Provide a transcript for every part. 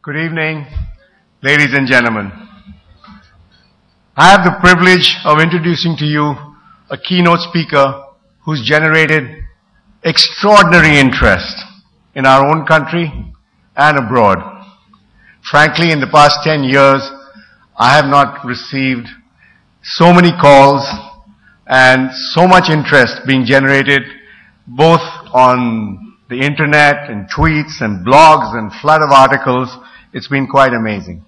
Good evening, ladies and gentlemen. I have the privilege of introducing to you a keynote speaker who's generated extraordinary interest in our own country and abroad. Frankly, in the past 10 years, I have not received so many calls and so much interest being generated both on the internet and tweets and blogs and flood of articles. It's been quite amazing.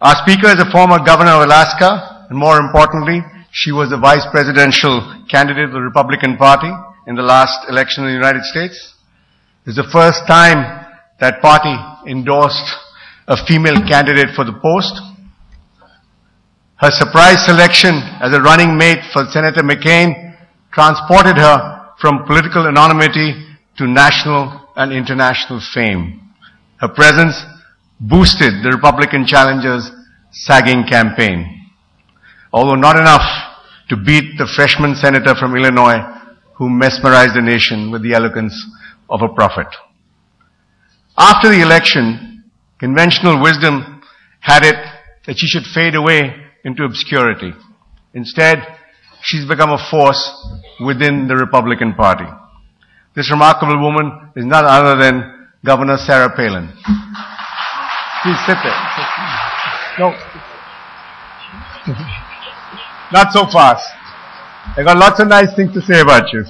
Our speaker is a former governor of Alaska, and more importantly, she was the vice presidential candidate of the Republican Party in the last election in the United States. It's the first time that party endorsed a female candidate for the post. Her surprise selection as a running mate for Senator McCain transported her from political anonymity to national and international fame. Her presence boosted the Republican challenger's sagging campaign, although not enough to beat the freshman senator from Illinois who mesmerized the nation with the eloquence of a prophet. After the election, conventional wisdom had it that she should fade away into obscurity. Instead, she's become a force within the Republican Party. This remarkable woman is none other than Governor Sarah Palin. Please sit there. No. Not so fast. I got lots of nice things to say about you.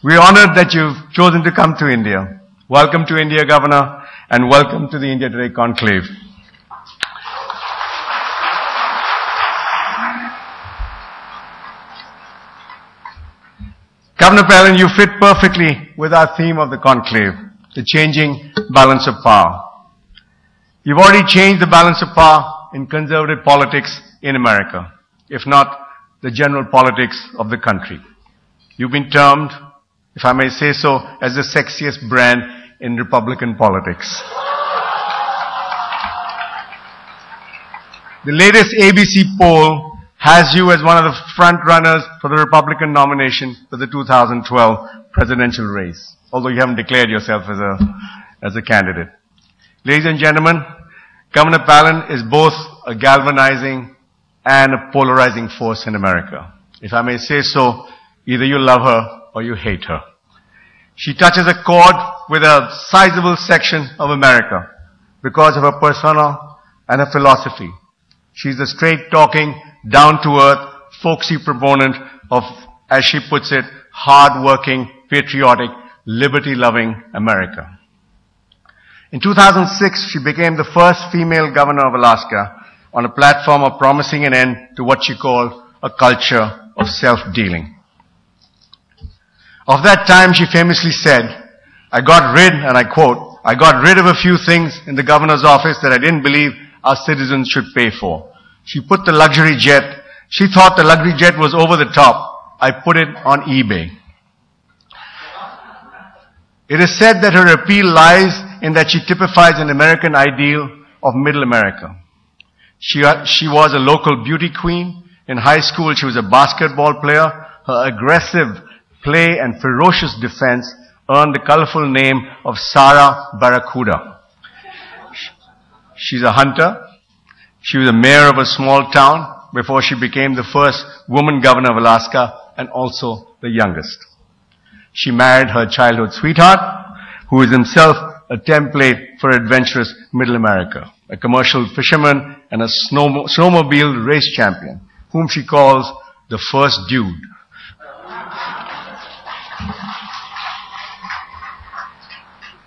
We're honored that you've chosen to come to India. Welcome to India, Governor, and welcome to the India Today Conclave. Governor Palin, you fit perfectly with our theme of the conclave, the changing balance of power. You've already changed the balance of power in conservative politics in America, if not the general politics of the country. You've been termed, if I may say so, as the sexiest brand in Republican politics. The latest ABC poll has you as one of the front runners for the Republican nomination for the 2012 presidential race, although you haven't declared yourself as a candidate. Ladies and gentlemen, Governor Palin is both a galvanizing and a polarizing force in America. If I may say so, either you love her or you hate her. She touches a chord with a sizable section of America because of her persona and her philosophy. She's a straight-talking, down-to-earth, folksy proponent of, as she puts it, hard-working, patriotic, liberty-loving America. In 2006, she became the first female governor of Alaska on a platform of promising an end to what she called a culture of self-dealing. Of that time, she famously said, I got rid, and I quote, I got rid of a few things in the governor's office that I didn't believe our citizens should pay for. She put the luxury jet. She thought the luxury jet was over the top. I put it on eBay. It is said that her appeal lies in that she typifies an American ideal of middle America. She was a local beauty queen. In high school, she was a basketball player. Her aggressive play and ferocious defense earned the colorful name of Sarah Barracuda. She's a hunter. She was a mayor of a small town before she became the first woman governor of Alaska and also the youngest. She married her childhood sweetheart, who is himself a template for adventurous middle America, a commercial fisherman and a snowmobile race champion, whom she calls the first dude.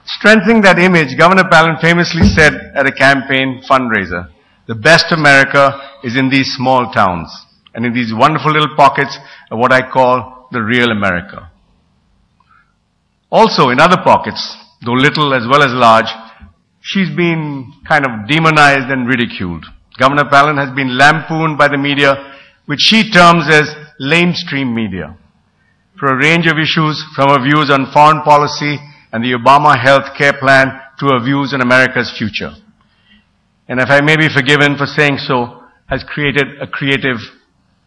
Strengthening that image, Governor Palin famously said at a campaign fundraiser, the best America is in these small towns and in these wonderful little pockets of what I call the real America. Also, in other pockets, though little as well as large, she's been kind of demonized and ridiculed. Governor Palin has been lampooned by the media, which she terms as lamestream media, for a range of issues from her views on foreign policy and the Obama health care plan to her views on America's future. And if I may be forgiven for saying so, has created a creative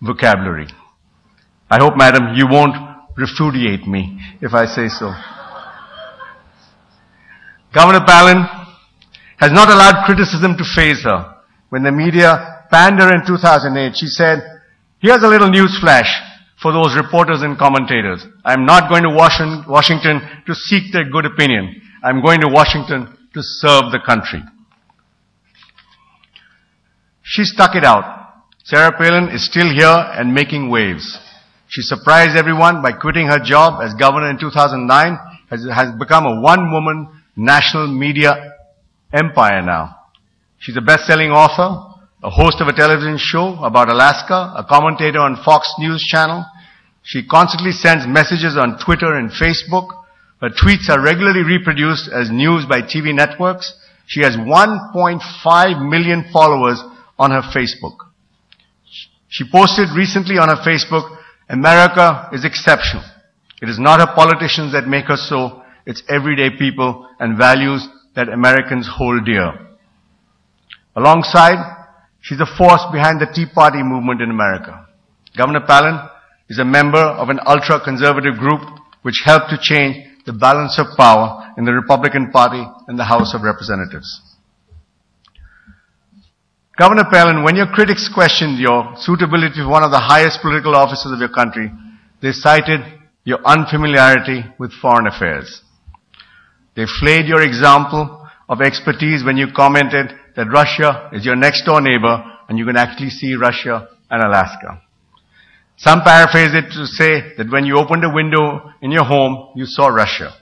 vocabulary. I hope, madam, you won't repudiate me if I say so. Governor Palin has not allowed criticism to faze her. When the media panned her in 2008, she said, "Here's a little news flash for those reporters and commentators. I'm not going to Washington to seek their good opinion. I'm going to Washington to serve the country." She stuck it out. Sarah Palin is still here and making waves. She surprised everyone by quitting her job as governor in 2009, has become a one-woman national media empire now. She's a best-selling author, a host of a television show about Alaska, a commentator on Fox News channel. She constantly sends messages on Twitter and Facebook. Her tweets are regularly reproduced as news by TV networks. She has 1.5 million followers on her Facebook. She posted recently on her Facebook, "America is exceptional. It is not her politicians that make her so, it's everyday people and values that Americans hold dear." Alongside, she's a force behind the Tea Party movement in America. Governor Palin is a member of an ultra-conservative group which helped to change the balance of power in the Republican Party in the House of Representatives. Governor Palin, when your critics questioned your suitability for one of the highest political offices of your country, they cited your unfamiliarity with foreign affairs. They flayed your example of expertise when you commented that Russia is your next door neighbor and you can actually see Russia and Alaska. Some paraphrase it to say that when you opened a window in your home, you saw Russia.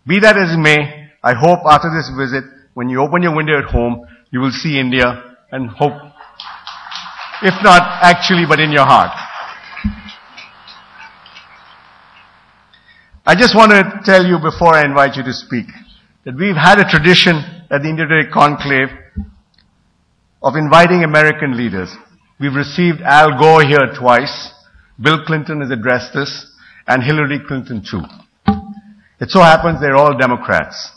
Be that as it may, I hope after this visit, when you open your window at home, you will see India and hope, if not actually, but in your heart. I just want to tell you before I invite you to speak that we've had a tradition at the India Today Conclave of inviting American leaders. We've received Al Gore here twice. Bill Clinton has addressed us, and Hillary Clinton too. It so happens they're all Democrats.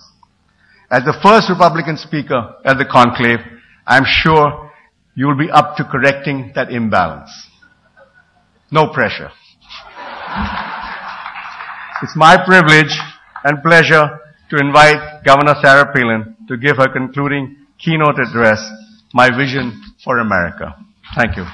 As the first Republican speaker at the conclave, I'm sure you will be up to correcting that imbalance. No pressure. It's my privilege and pleasure to invite Governor Sarah Palin to give her concluding keynote address, "My Vision for America." Thank you.